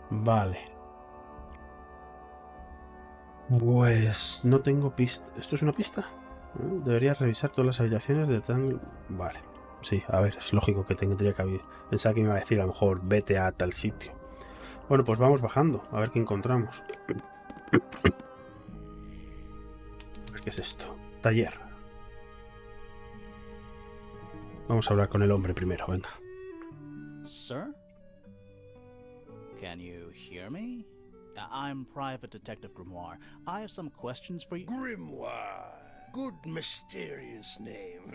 Vale. Pues no tengo pista. ¿Esto es una pista? Deberías revisar todas las habitaciones de Tangle. Vale. Sí, a ver, es lógico que tendría que haber. Pensaba que me iba a decir a lo mejor vete a tal sitio. Bueno, pues vamos bajando, a ver qué encontramos. ¿Qué es esto? Taller. Vamos a hablar con el hombre primero, venga. Sir? Can you hear me? I'm Private Detective Grimoire. I have some questions for you. Grimoire. Good mysterious name.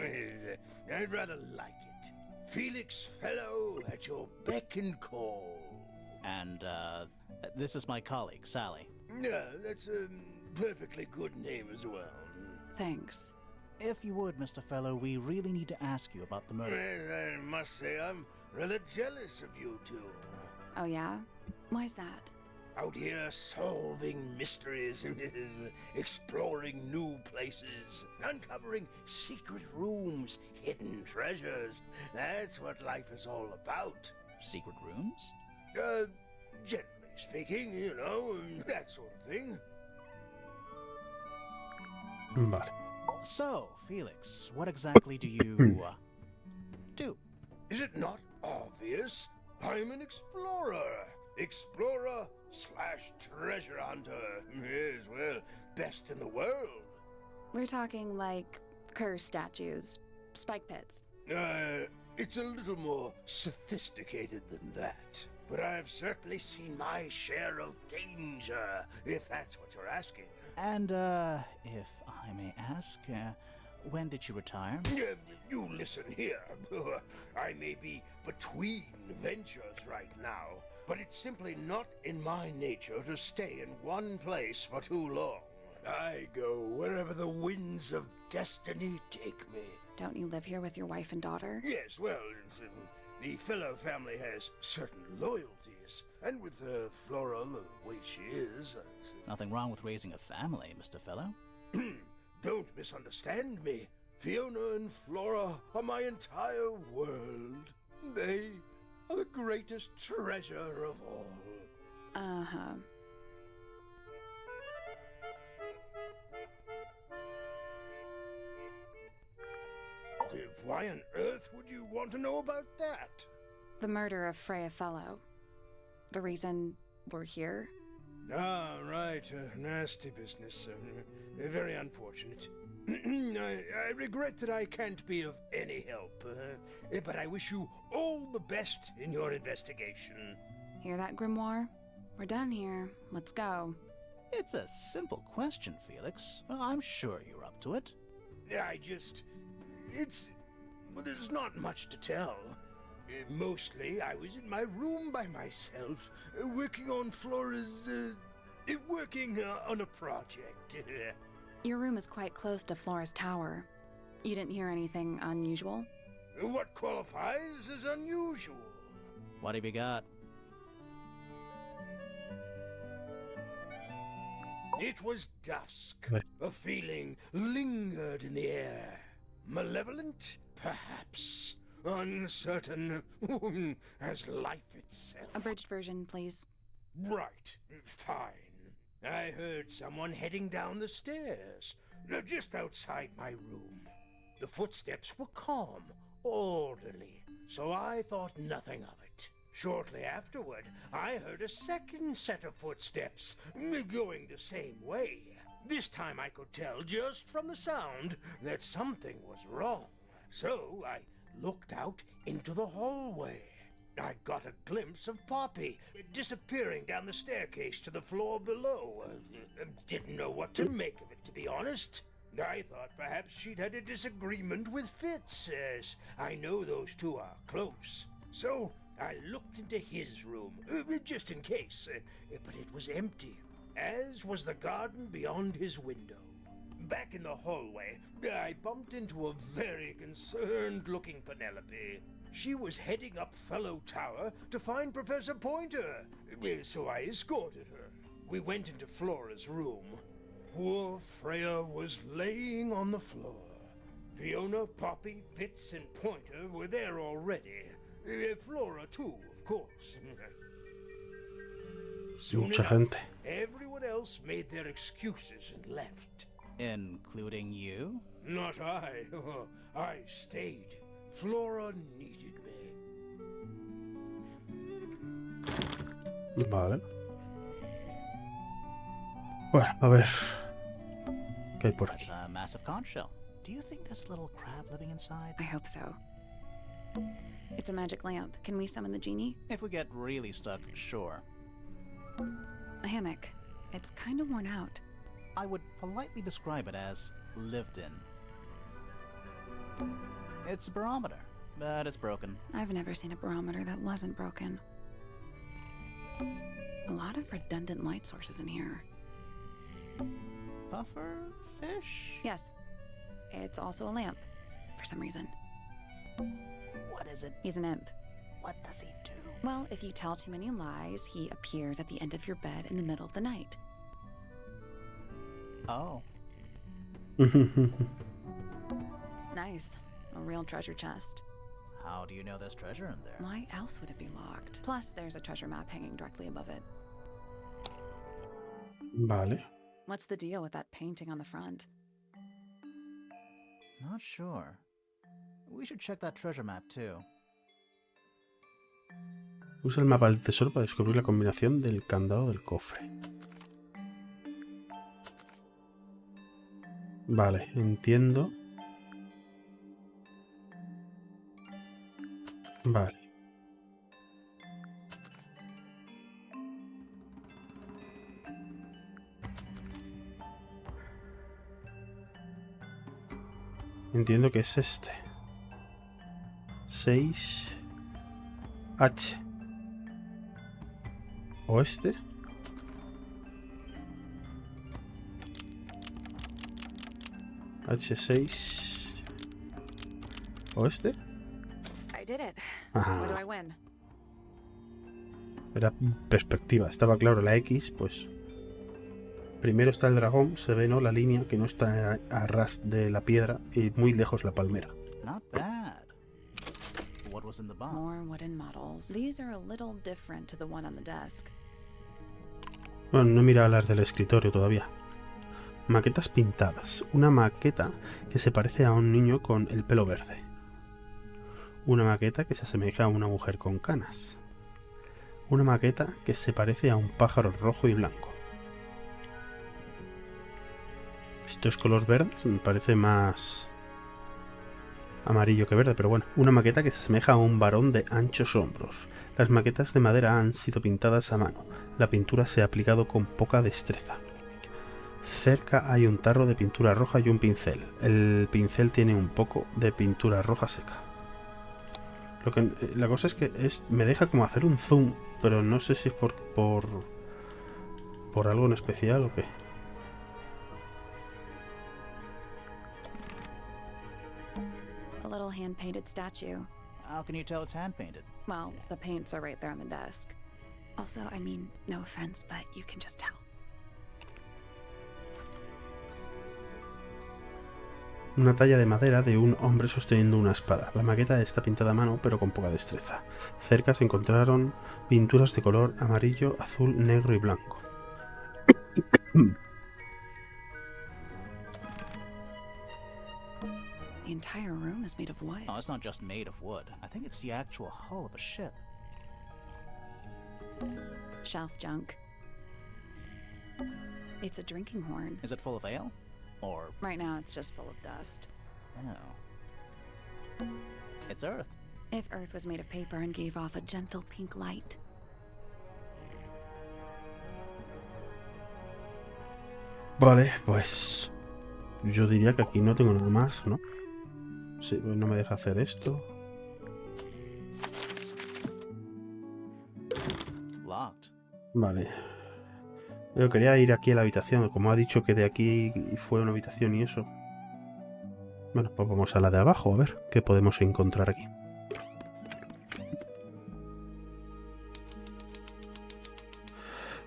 I'd rather like it. Felix Fellow at your beck and call. And, this is my colleague, Sally. Yeah, that's a perfectly good name as well. Thanks. If you would, Mr. Fellow, we really need to ask you about the murder. I must say I'm rather jealous of you two. Oh, yeah? Why's that? Out here solving mysteries, exploring new places, uncovering secret rooms, hidden treasures. That's what life is all about. Secret rooms? Generally speaking, you know, that sort of thing. Vale. So, Felix, what exactly do you, do? Is it not obvious? I'm an explorer. Explorer/treasure hunter. Yes, well, best in the world. We're talking like curse statues, spike pits. It's a little more sophisticated than that. But I've certainly seen my share of danger, if that's what you're asking. And, if I may ask, when did you retire? You listen here. I may be between ventures right now, but it's simply not in my nature to stay in one place for too long. I go wherever the winds of destiny take me. Don't you live here with your wife and daughter? Yes, well, the Fellow family has certain loyalties, and with Flora the way she is... Nothing wrong with raising a family, Mr. Fellow. Don't misunderstand me. Fiona and Flora are my entire world. They are the greatest treasure of all. Uh-huh. Why on earth would you want to know about that? The murder of Freya Fellow. The reason we're here? Ah, right. Nasty business. Very unfortunate. I regret that I can't be of any help, but I wish you all the best in your investigation. Hear that, Grimoire? We're done here. Let's go. It's a simple question, Felix. I'm sure you're up to it. Well, there's not much to tell. Mostly, I was in my room by myself, working on Flora's, working on a project. Your room is quite close to Flora's tower. You didn't hear anything unusual? What qualifies as unusual? What have you got? It was dusk. A feeling lingered in the air. Malevolent, perhaps. Uncertain, as life itself. Abridged version, please. Right, fine. I heard someone heading down the stairs, just outside my room. The footsteps were calm, orderly, so I thought nothing of it. Shortly afterward, I heard a second set of footsteps, going the same way. This time I could tell just from the sound that something was wrong. So I looked out into the hallway. I got a glimpse of Poppy disappearing down the staircase to the floor below. Didn't know what to make of it, to be honest. I thought perhaps she'd had a disagreement with Fitz, as I know those two are close. So I looked into his room, just in case, but it was empty, as was the garden beyond his window. Back in the hallway, I bumped into a very concerned-looking Penelope. She was heading up Fellow Tower to find Professor Pointer, so I escorted her. We went into Flora's room. Poor Freya was laying on the floor. Fiona, Poppy, Fitz, and Pointer were there already. Flora, too, of course. Soon Mucha enough, gente. everyone else made their excuses and left. Including you? Not I. I stayed. Flora needed me. Vale. Bueno, a ver. ¿Qué hay por That's aquí? a massive conch shell. Do you think there's a little crab living inside? I hope so. It's a magic lamp. Can we summon the genie? If we get really stuck, sure. A hammock. It's kind of worn out. I would politely describe it as lived in. It's a barometer, but it's broken. I've never seen a barometer that wasn't broken. A lot of redundant light sources in here. Puffer fish? Yes. It's also a lamp, for some reason. What is it? He's an imp. What does he do? Well, if you tell too many lies, he appears at the end of your bed in the middle of the night. Oh. Nice. A real treasure chest. How do you know there's treasure in there? Why else would it be locked? Plus, there's a treasure map hanging directly above it. Vale. What's the deal with that painting on the front? Not sure. We should check that treasure map too. Usa el mapa del tesoro para descubrir la combinación del candado del cofre. Vale, entiendo. Vale. Entiendo que es este. 6H. ¿O este? H6. ¿O este? I did it. Ajá. What do I win? Era perspectiva. Estaba claro la X, pues... Primero está el dragón, se ve, ¿no? La línea que no está a ras de la piedra y muy lejos la palmera. Not bad. What was in the box? More wooden models. These are a little different to the one on the desk. Bueno, no he mirado las del escritorio todavía. Maquetas pintadas. Una maqueta que se parece a un niño con el pelo verde. Una maqueta que se asemeja a una mujer con canas. Una maqueta que se parece a un pájaro rojo y blanco. Estos colores verdes me parece más amarillo que verde, pero bueno. Una maqueta que se asemeja a un varón de anchos hombros. Las maquetas de madera han sido pintadas a mano. La pintura se ha aplicado con poca destreza. Cerca hay un tarro de pintura roja y un pincel. El pincel tiene un poco de pintura roja seca. La cosa es que me deja como hacer un zoom, pero no sé si es por algo en especial o qué. A little hand-painted statue. How can you tell it's hand-painted? Well, the paints are right there on the desk. Also, I mean, no offense, but you can just tell. Una talla de madera de un hombre sosteniendo una espada. La maqueta está pintada a mano, pero con poca destreza. Cerca se encontraron pinturas de color amarillo, azul, negro y blanco. The entire room is made of wood. Oh, it's not just made of wood. I think it's the actual hull of a ship. Shelf junk. It's a drinking horn. Is it full of ale? Or... Right now, it's just full of dust. Oh. It's Earth. If Earth was made of paper and gave off a gentle pink light. Vale, pues... Yo diría que aquí no tengo nada más, ¿no? Sí, pues no me deja hacer esto. Locked. Vale. Yo quería ir aquí a la habitación. Como ha dicho que de aquí fue una habitación y eso. Bueno, pues vamos a la de abajo a ver qué podemos encontrar aquí.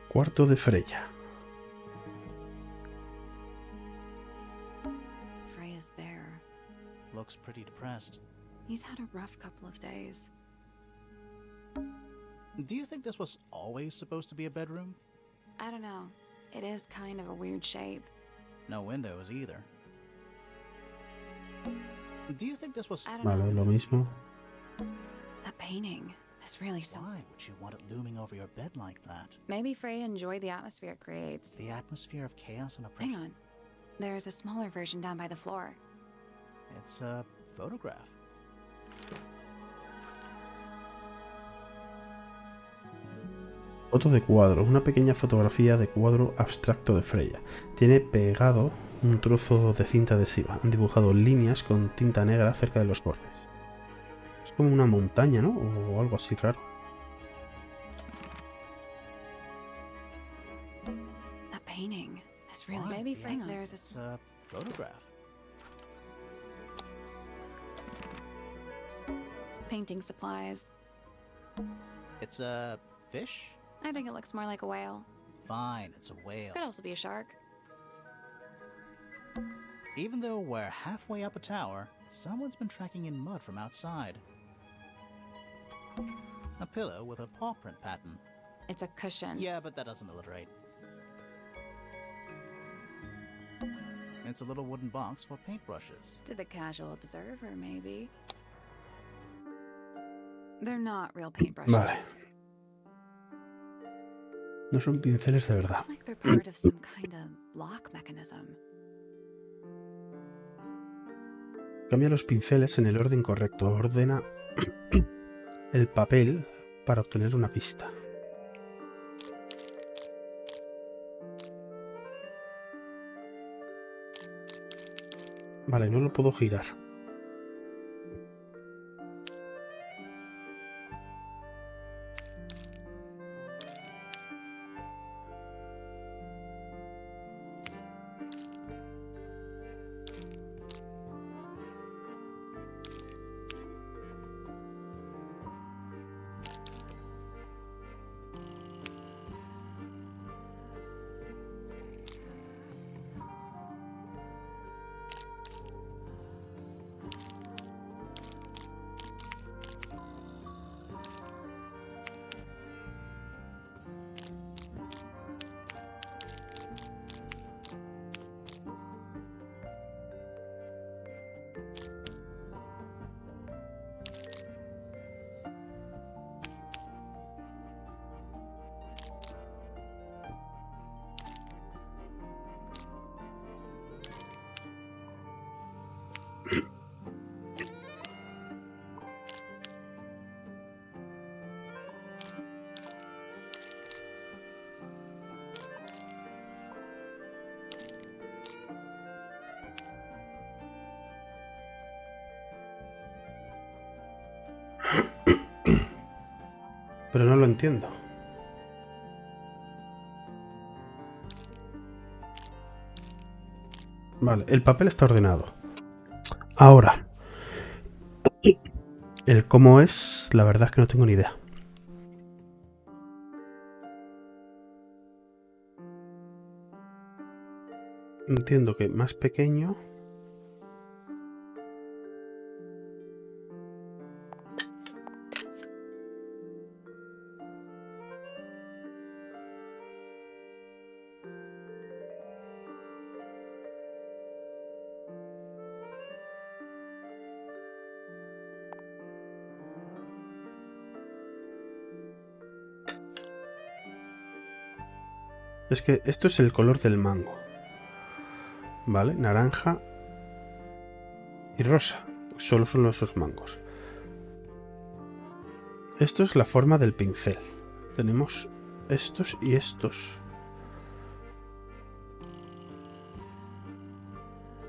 Cuarto de Freya. Freya's bear. Looks pretty depressed. He's had a rough couple of days. Do you think this was always supposed to be a bedroom? I don't know. It is kind of a weird shape. No windows either. Do you think this was... I don't Vale, know. lo mismo. That painting is really so. Why would you want it looming over your bed like that? Maybe Frey enjoyed the atmosphere it creates. The atmosphere of chaos and oppression. Hang on. There's a smaller version down by the floor. It's a photograph. Foto de cuadro. Una pequeña fotografía de cuadro abstracto de Freya. Tiene pegado un trozo de cinta adhesiva. Han dibujado líneas con tinta negra cerca de los bordes. Es como una montaña, ¿no? O algo así raro. That painting is really. Why? Maybe The Frey. atmo- There's a. It's a photograph. Painting supplies. It's a fish? I think it looks more like a whale. Fine, it's a whale. Could also be a shark. Even though we're halfway up a tower, someone's been tracking in mud from outside. A pillow with a paw print pattern. It's a cushion. Yeah, but that doesn't alliterate. It's a little wooden box for paintbrushes. To the casual observer, maybe. They're not real paintbrushes. Vale. No son pinceles de verdad. It's like they're part of some kind of lock mechanism. Cambia los pinceles en el orden correcto. Ordena el papel para obtener una pista. Vale, no lo puedo girar. Pero no lo entiendo. Vale, el papel está ordenado. Ahora, el cómo es, la verdad es que no tengo ni idea. Entiendo que más pequeño. Es que esto es el color del mango. ¿Vale? Naranja y rosa. Solo son esos mangos. Esto es la forma del pincel. Tenemos estos y estos.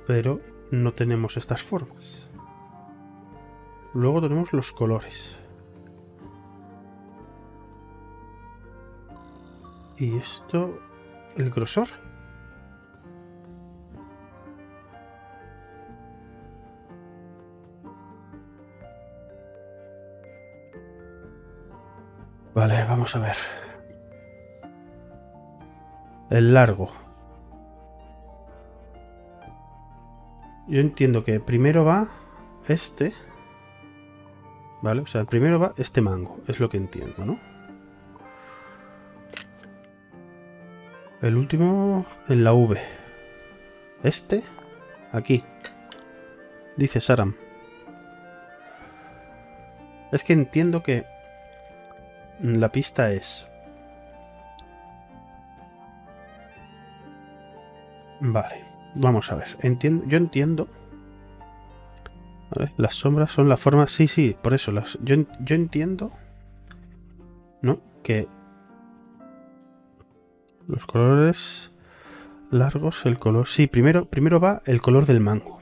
Pero no tenemos estas formas. Luego tenemos los colores. Y esto, el grosor. Vale, vamos a ver. El largo. Yo entiendo que primero va este. Vale, o sea, primero va este mango. Es lo que entiendo, ¿no? El último en la V. Este, aquí. Dice Saram. Es que entiendo que la pista es... Vale, vamos a ver. Yo entiendo... ¿Vale? Las sombras son la forma... Sí, por eso. Yo entiendo... ¿No? Que... Los colores largos, el color... Sí, primero va el color del mango.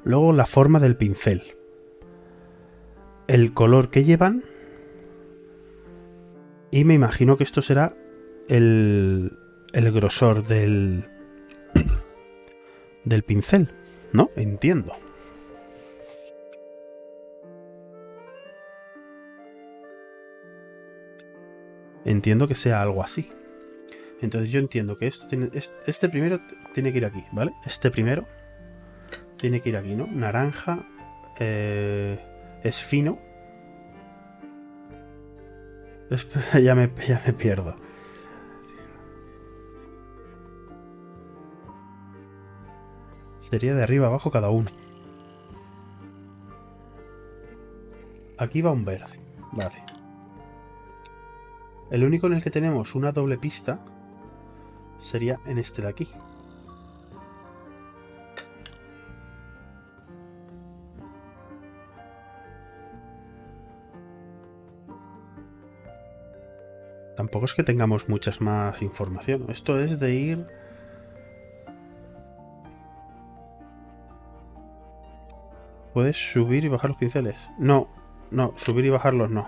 Luego la forma del pincel. El color que llevan. Y me imagino que esto será el grosor del pincel, ¿no? Entiendo. Entiendo que sea algo así. Entonces yo entiendo que este primero tiene que ir aquí, ¿vale? Este primero tiene que ir aquí, ¿no? Naranja es fino. Ya me pierdo. Sería de arriba abajo cada uno. Aquí va un verde. Vale. El único en el que tenemos una doble pista sería en este de aquí. Tampoco es que tengamos muchas más información. Esto es de ir... ¿Puedes subir y bajar los pinceles? No, subir y bajarlos no.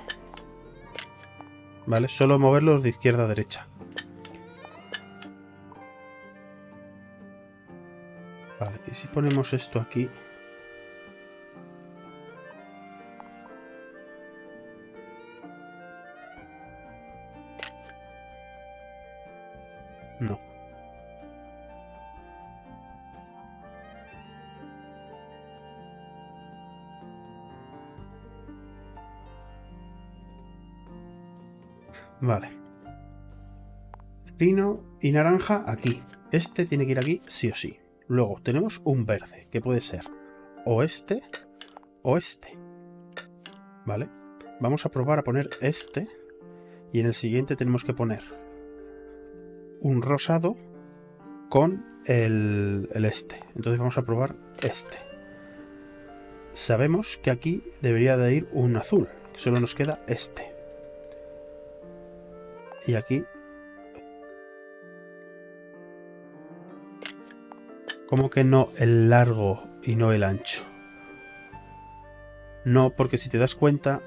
Vale, solo moverlos de izquierda a derecha. Vale, y si ponemos esto aquí... No. Vale. Fino y naranja aquí. Este tiene que ir aquí sí o sí. Luego tenemos un verde, que puede ser o este o este. Vale. Vamos a probar a poner este. Y en el siguiente tenemos que poner un rosado con el este. Entonces vamos a probar este. Sabemos que aquí debería de ir un azul. Que solo nos queda este. Y aquí... ¿Cómo que no el largo y no el ancho? No, porque si te das cuenta...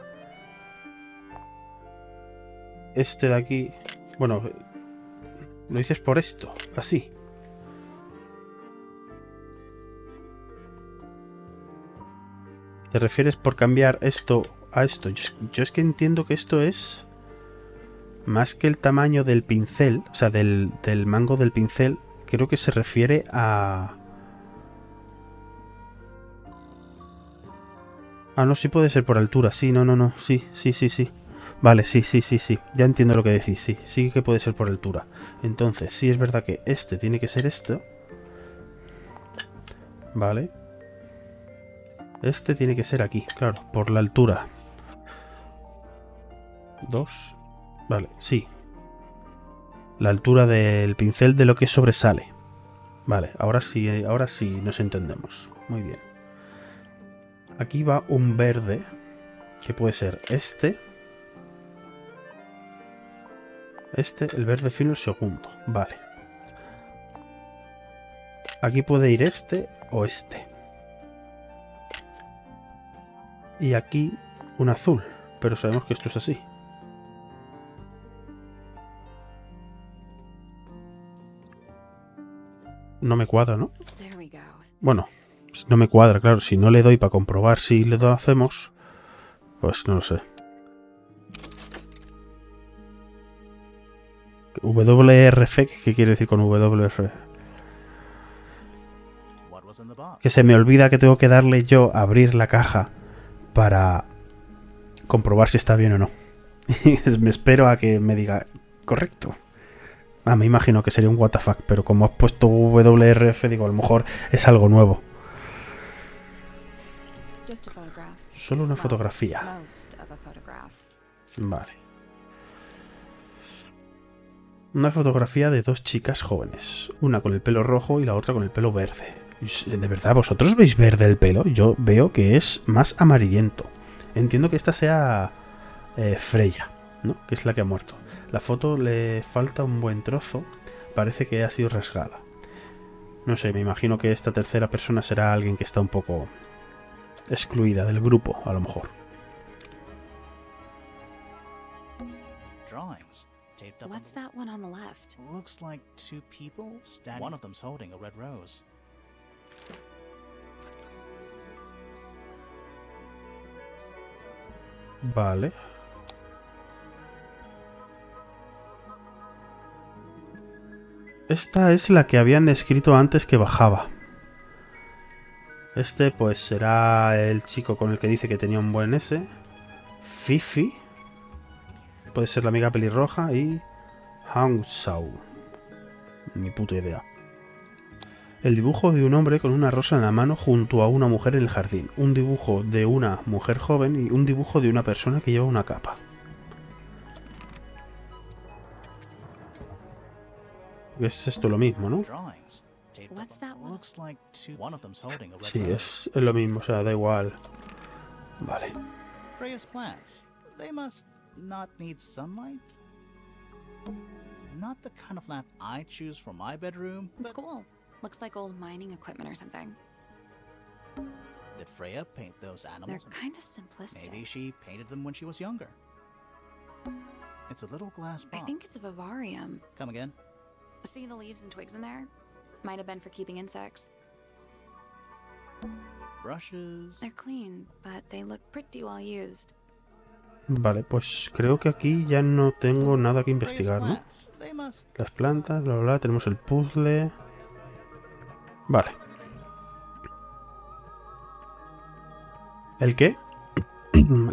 Este de aquí... Bueno, lo dices por esto, así. ¿Te refieres por cambiar esto a esto? Yo es que entiendo que esto es... Más que el tamaño del pincel, o sea, del mango del pincel, creo que se refiere a... Ah, no, sí puede ser por altura, sí, no, sí. Vale, sí. Ya entiendo lo que decís, sí que puede ser por altura. Entonces, sí es verdad que este tiene que ser esto. Vale. Este tiene que ser aquí, claro, por la altura. 2. Vale, sí. La altura del pincel de lo que sobresale. Vale, ahora sí nos entendemos. Muy bien. Aquí va un verde, que puede ser este. El verde fino, el segundo. Vale. Aquí puede ir este o este. Y aquí un azul, pero sabemos que esto es así. No me cuadra, ¿no? Bueno, no me cuadra, claro. Si no le doy para comprobar si le hacemos, pues no lo sé. WRF, ¿qué quiere decir con WRF? Que se me olvida que tengo que darle yo a abrir la caja para comprobar si está bien o no. Me espero a que me diga correcto. me imagino que sería un WTF, pero como has puesto WRF, digo, a lo mejor es algo nuevo. Solo una fotografía. Vale. Una fotografía de dos chicas jóvenes. Una con el pelo rojo y la otra con el pelo verde. ¿De verdad vosotros veis verde el pelo? Yo veo que es más amarillento. Entiendo que esta sea Freya, ¿no? Que es la que ha muerto. La foto le falta un buen trozo. Parece que ha sido rasgada. No sé, me imagino que esta tercera persona será alguien que está un poco excluida del grupo, a lo mejor. Drawings taped up. What's that one on the left? Looks like two people standing. One of them's holding a red rose. Vale. Esta es la que habían descrito antes que bajaba. Este pues será el chico con el que dice que tenía un buen S. Fifi. Puede ser la amiga pelirroja y Hangsau. Ni puta idea. El dibujo de un hombre con una rosa en la mano junto a una mujer en el jardín. Un dibujo de una mujer joven y un dibujo de una persona que lleva una capa. Es esto lo mismo, ¿no? Sí, es lo mismo, o sea, da igual. Vale. Freya's plants. They must not need sunlight. Not the kind of lamp I choose for my bedroom. It's cool. Looks like old mining equipment or something. Did Freya paint those animals? They're kind of simplistic. Maybe she painted them when she was younger. It's a little glass box. I think it's a vivarium. Come again? See the leaves and twigs in there? Might have been for keeping insects. Brushes. They're clean, but they look pretty well used. Vale, pues creo que aquí ya no tengo nada que investigar, ¿no? Las plantas, bla, bla, bla. Tenemos el puzzle. Vale. ¿El qué?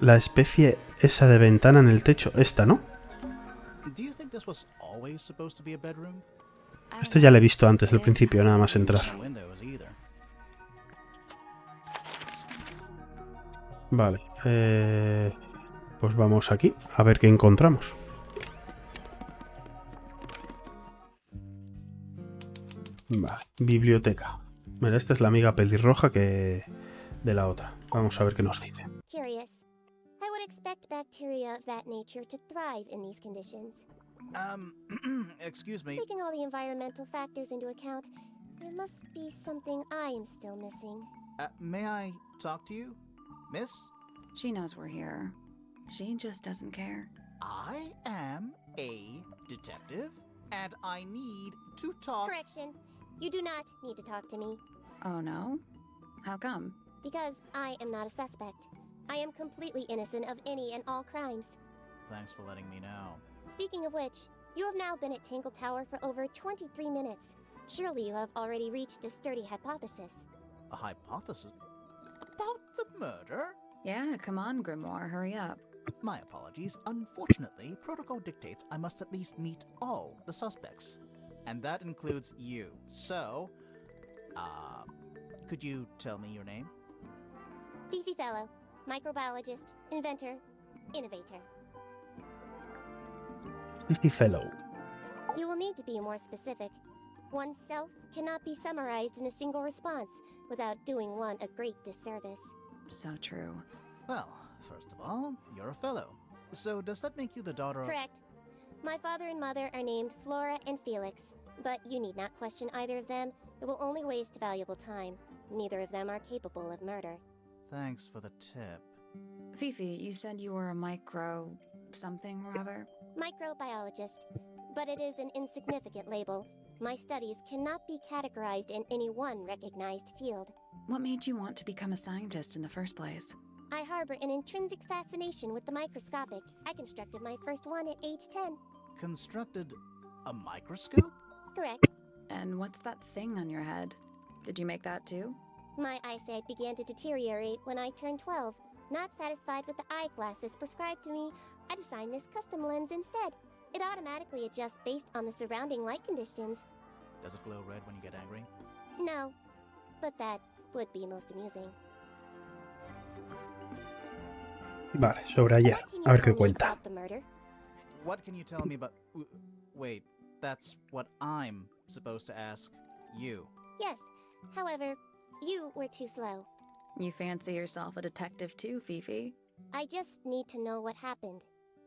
La especie esa de ventana en el techo. Esta, ¿no? Esto ya lo he visto antes, al principio, nada más entrar. Vale. Pues vamos aquí, a ver qué encontramos. Vale, biblioteca. Mira, esta es la amiga pelirroja que de la otra. Vamos a ver qué nos dice. Curious. I would expect bacteria of that nature to thrive in these conditions. Excuse me. Taking all the environmental factors into account, there must be something I am still missing. May I talk to you, miss? She knows we're here. She just doesn't care. I am a detective, and I need to talk. Correction. You do not need to talk to me. Oh no? How come? Because I am not a suspect. I am completely innocent of any and all crimes. Thanks for letting me know. Speaking of which, you have now been at Tangle Tower for over 23 minutes. Surely you have already reached a sturdy hypothesis. A hypothesis? About the murder? Yeah, come on, Grimoire, hurry up. My apologies. Unfortunately, protocol dictates I must at least meet all the suspects. And that includes you. So, could you tell me your name? Fifi Fellow, microbiologist, inventor, innovator. Fifi Fellow. You will need to be more specific. Oneself cannot be summarized in a single response without doing one a great disservice. So true. Well, first of all, you're a fellow. So does that make you the daughter of... Correct. My father and mother are named Flora and Felix, but you need not question either of them. It will only waste valuable time. Neither of them are capable of murder. Thanks for the tip. Fifi, you said you were a micro... something or other? Microbiologist, but it is an insignificant label. My studies cannot be categorized in any one recognized field. What made you want to become a scientist in the first place? I harbor an intrinsic fascination with the microscopic. I constructed my first one at age 10. Constructed a microscope? Correct. And what's that thing on your head? Did you make that too? My eyesight began to deteriorate when I turned 12. Not satisfied with the eyeglasses prescribed to me, I designed this custom lens instead. It automatically adjusts based on the surrounding light conditions. Does it glow red when you get angry? No, but that would be most amusing. Vale, sobre ayer. A ver qué cuenta. About the murder? What can you tell me about... Wait, that's what I'm supposed to ask you. Yes, however, you were too slow. You fancy yourself a detective too, Fifi? I just need to know what happened.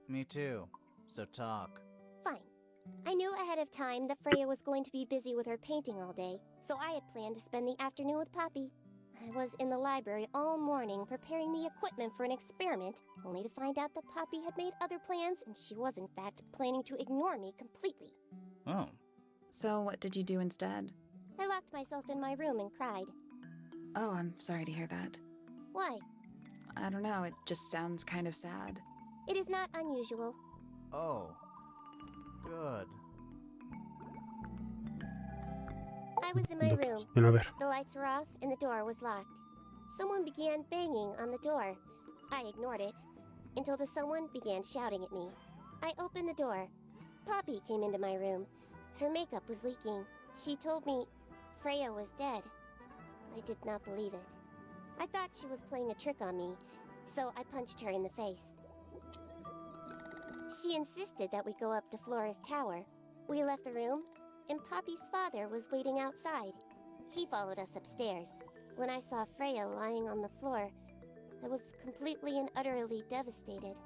Me too. So talk. Fine. I knew ahead of time that Freya was going to be busy with her painting all day, so I had planned to spend the afternoon with Poppy. I was in the library all morning preparing the equipment for an experiment, only to find out that Poppy had made other plans and she was in fact planning to ignore me completely. Oh. So what did you do instead? I locked myself in my room and cried. Oh, I'm sorry to hear that. Why? I don't know, it just sounds kind of sad. It is not unusual. Oh. Good. I was in my room. A ver. The lights were off and the door was locked. Someone began banging on the door. I ignored it until the someone began shouting at me. I opened the door. Poppy came into my room. Her makeup was leaking. She told me Freya was dead. I did not believe it. I thought she was playing a trick on me, so I punched her in the face. She insisted that we go up to Flora's tower. We left the room, and Poppy's father was waiting outside. He followed us upstairs. When I saw Freya lying on the floor, I was completely and utterly devastated.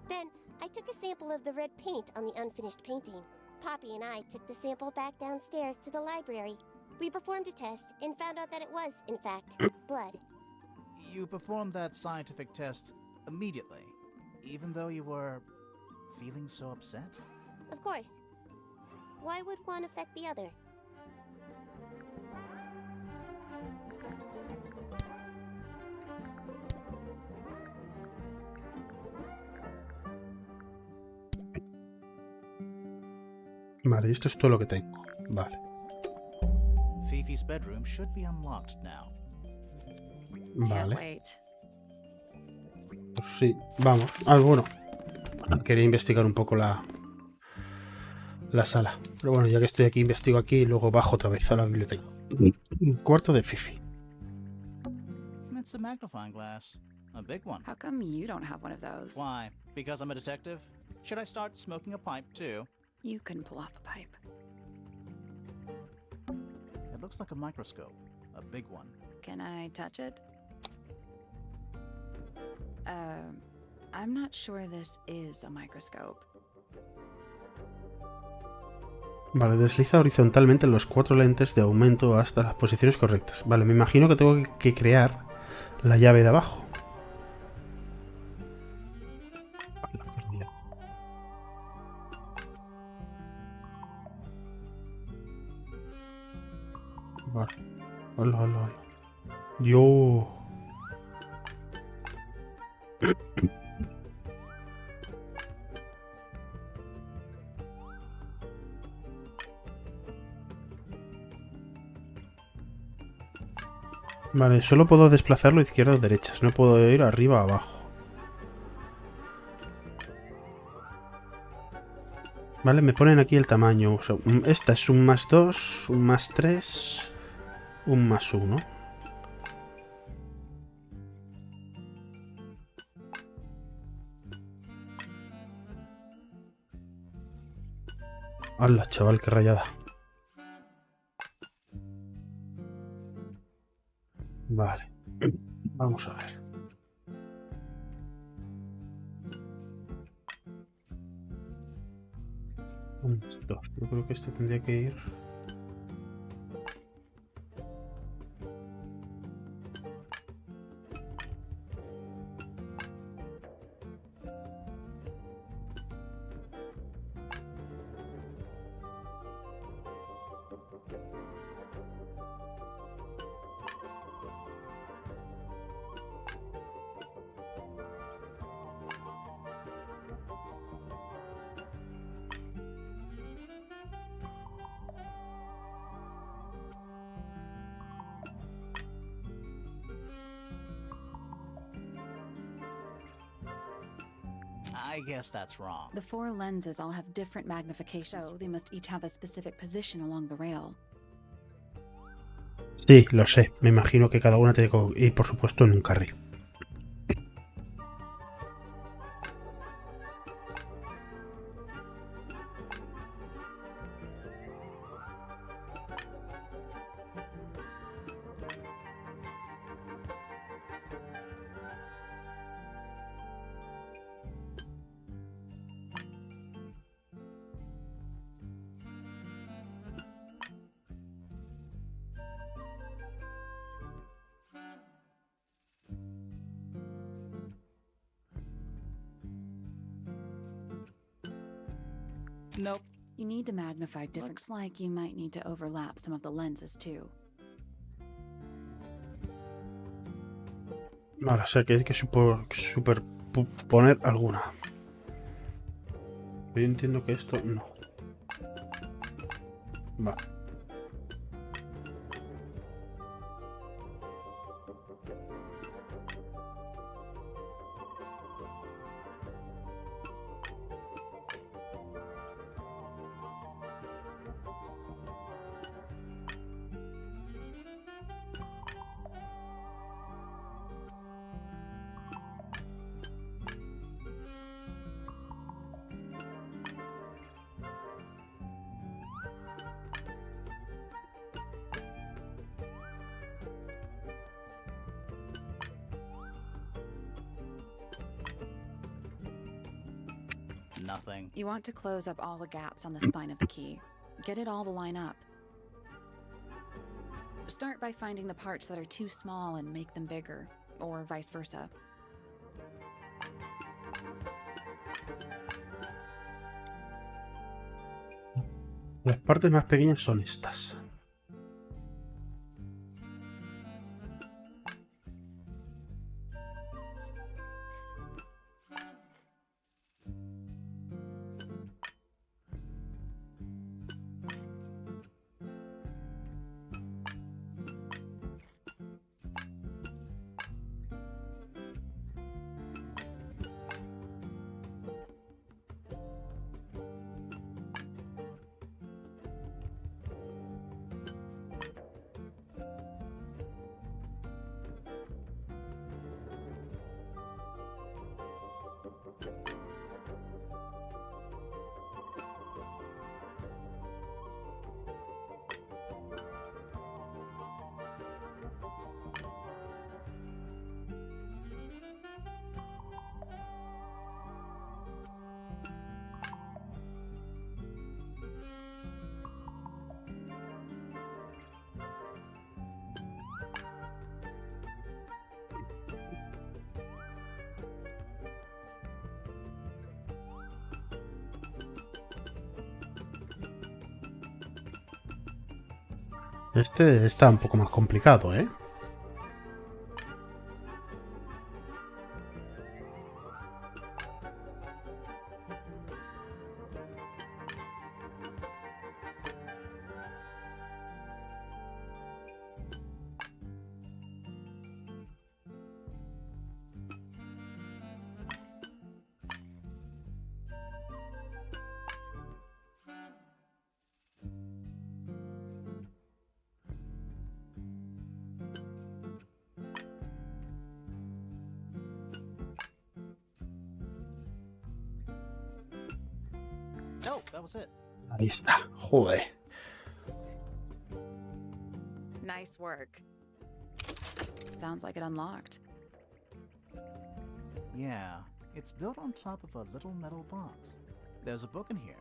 Then, I took a sample of the red paint on the unfinished painting. Poppy and I took the sample back downstairs to the library. We performed a test and found out that it was, in fact, blood. You performed that scientific test immediately, even though you were feeling so upset? Of course. Why would one affect the other? Vale, esto es todo lo que tengo. Vale. Fifi's bedroom should be unlocked now. Can't Vale. wait. Pues sí, vamos. Ah, bueno. Quería investigar un poco la sala. Pero bueno, ya que estoy aquí, investigo aquí y luego bajo otra vez a la biblioteca. Cuarto de Fifi. It's a magnifying glass. A big one. How come you don't have one of those? Why? Because I'm a detective? Should I start smoking a pipe too? You couldn't pull off a pipe. It looks like a microscope. A big one. Can I touch it? I'm not sure this is a microscope. Vale, desliza horizontalmente los 4 lentes de aumento hasta las posiciones correctas. Vale, me imagino que tengo que crear la llave de abajo. Vale. Hola, hola, hola. Yo. Vale, solo puedo desplazarlo izquierda o derecha. No puedo ir arriba o abajo. Vale, me ponen aquí el tamaño. O sea, esta es un +2, un +3, un +1. ¡Hala, chaval, qué rayada! Vale, vamos a ver. Un, dos. Yo creo que esto tendría que ir. I guess that's wrong. The 4 lenses all have different magnifications, so they must each have a specific position along the rail. Sí, lo sé. Me imagino que cada una tiene que ir, por supuesto, en un carril. Nope. You need to magnify different. Looks like you might need to overlap some of the lenses too. Vale, o sea que hay que superponer alguna. Yo entiendo que esto no. Vale. Nothing. You want to close up all the gaps on the spine of the key. Get it all to line up. Start by finding the parts that are too small and make them bigger, or vice versa. Las partes más pequeñas son estas. Este está un poco más complicado, ¿eh? Oh, that was it. Ahí está. Joder. Nice work. Sounds like it unlocked. Yeah, it's built on top of a little metal box. There's a book in here.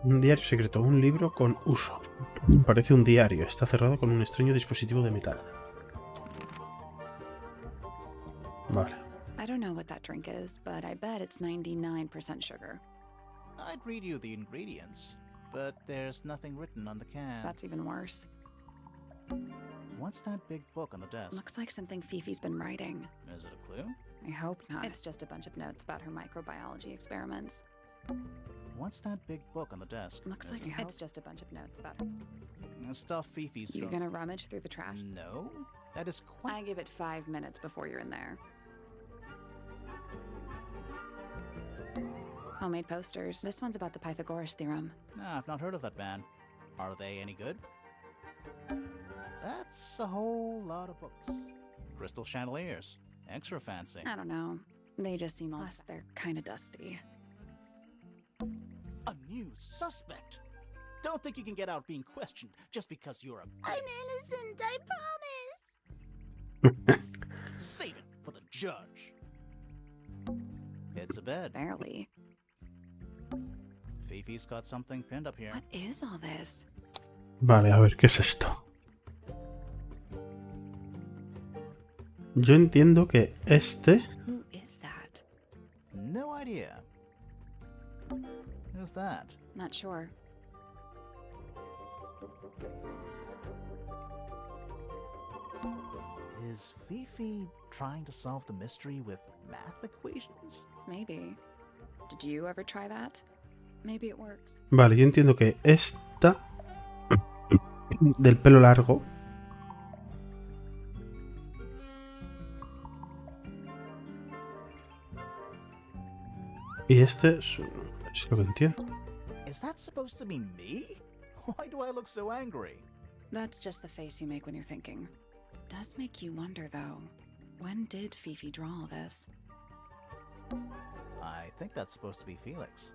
Un diario secreto, un libro con uso. Parece un diario. Está cerrado con un extraño dispositivo de metal. Vale. I don't know what that drink is, but I bet it's 99% sugar. I'd read you the ingredients, but there's nothing written on the can. That's even worse. What's that big book on the desk? Looks like something Fifi's been writing. Is it a clue? I hope not. It's just a bunch of notes about her microbiology experiments. What's that big book on the desk? Looks like Is it's just a bunch of notes about her. it stuff Fifi's You thrown- gonna rummage through the trash? No, that is quite. I give it 5 minutes before you're in there. Homemade posters. This one's about the Pythagoras theorem. Ah, I've not heard of that band. Are they any good? That's a whole lot of books. Crystal chandeliers. Extra fancy. I don't know. They just seem less. They're kind of dusty. A new suspect! Don't think you can get out being questioned just because you're a... I'm innocent, I promise! Save it for the judge. It's a bed. Barely. Fifi's got something pinned up here. What is all this? Vale, a ver, ¿qué es esto? Yo entiendo que este... Who is that? No idea. Who's that? Not sure. Is Fifi trying to solve the mystery with math equations? Maybe. Did you ever try that? Maybe it works. Vale, yo entiendo que esta... del pelo largo... y este es lo que entiendo. Is that supposed to be me? Why do I look so angry? That's just the face you make when you're thinking. Does make you wonder, though. When did Fifi draw all this? I think that's supposed to be Felix.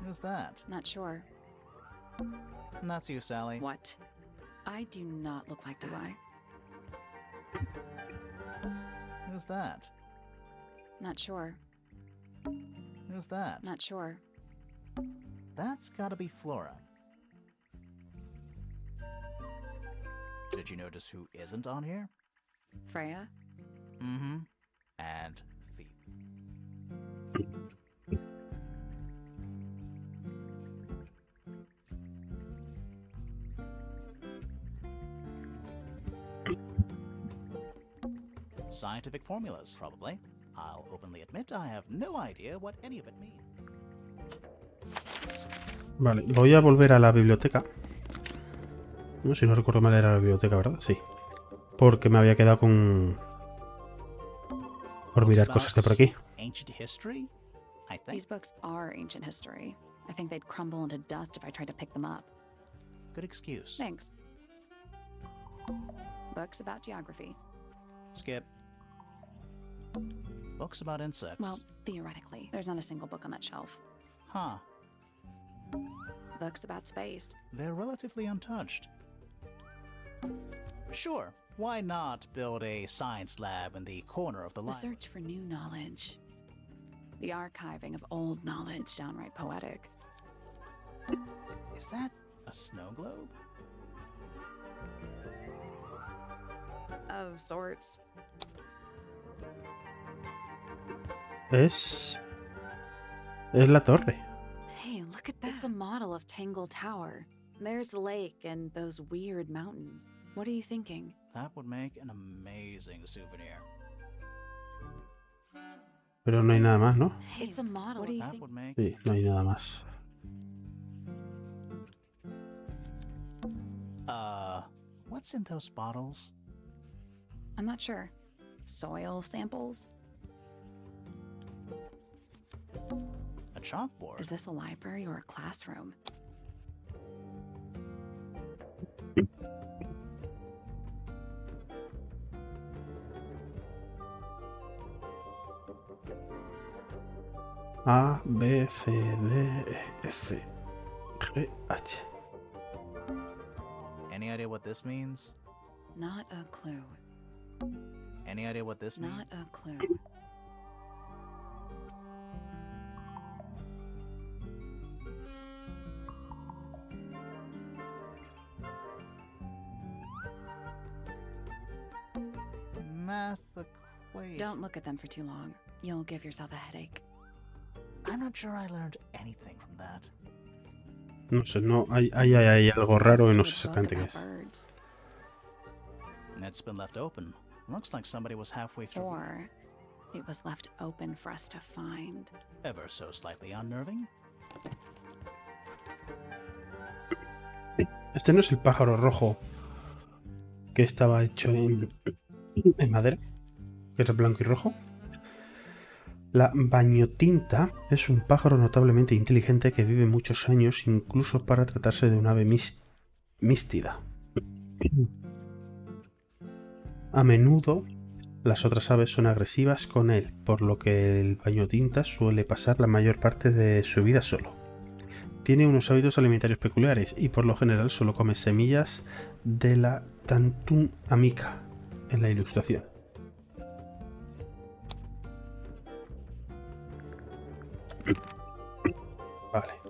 Who's that? Not sure. And that's you, Sally. What? I do not look like that. Do I? Who's that? Not sure. Who's that? Not sure. That's gotta be Flora. Did you notice who isn't on here? Freya? Mm-hmm. And Phoebe. Scientific formulas, probably. I'll openly admit I have no idea what any of it means. Vale, voy a volver a la biblioteca. No, si no recuerdo mal era la biblioteca, ¿verdad? Sí. Porque me había quedado con... por mirar cosas de por aquí. Ancient history, I think. These books are ancient history. I think they'd crumble into dust if I tried to pick them up. Good excuse. Thanks. Books about geography. Skip. Books about insects. Well, theoretically, there's not a single book on that shelf. Huh. Books about space. They're relatively untouched. Sure, why not build a science lab in the corner of the The library? search for new knowledge. The archiving of old knowledge, downright poetic. Is that a snow globe? Of sorts. Es la torre. Hey, look at that. It's a model of Tangle Tower. There's the lake and those weird mountains. What are you thinking? That would make an amazing souvenir. Pero no hay nada más, ¿no? Hey, it's a model. What do you That think? would make... Sí, no hay nada más. What's in those bottles? I'm not sure. Soil samples? A chalkboard? Is this a library or a classroom? A, B, C, D, E, F, G, H. Any idea what this means? Not a clue. Any idea what this means? Not a clue. Math equation. Don't look at them for too long. You'll give yourself a headache. I'm not sure I learned anything from that. No sé, no, hay algo raro y no sé exactamente qué es. Birds. It's been left open. Looks like somebody was halfway through. Or it was left open for us to find. Ever so slightly unnerving. Este no es el pájaro rojo que estaba hecho en madera, que es blanco y rojo. La bañotinta es un pájaro notablemente inteligente que vive muchos años, incluso para tratarse de un ave místida. A menudo las otras aves son agresivas con él, por lo que el bañotinta suele pasar la mayor parte de su vida solo. Tiene unos hábitos alimentarios peculiares y por lo general solo come semillas de la Tantum amica en la ilustración. Vale.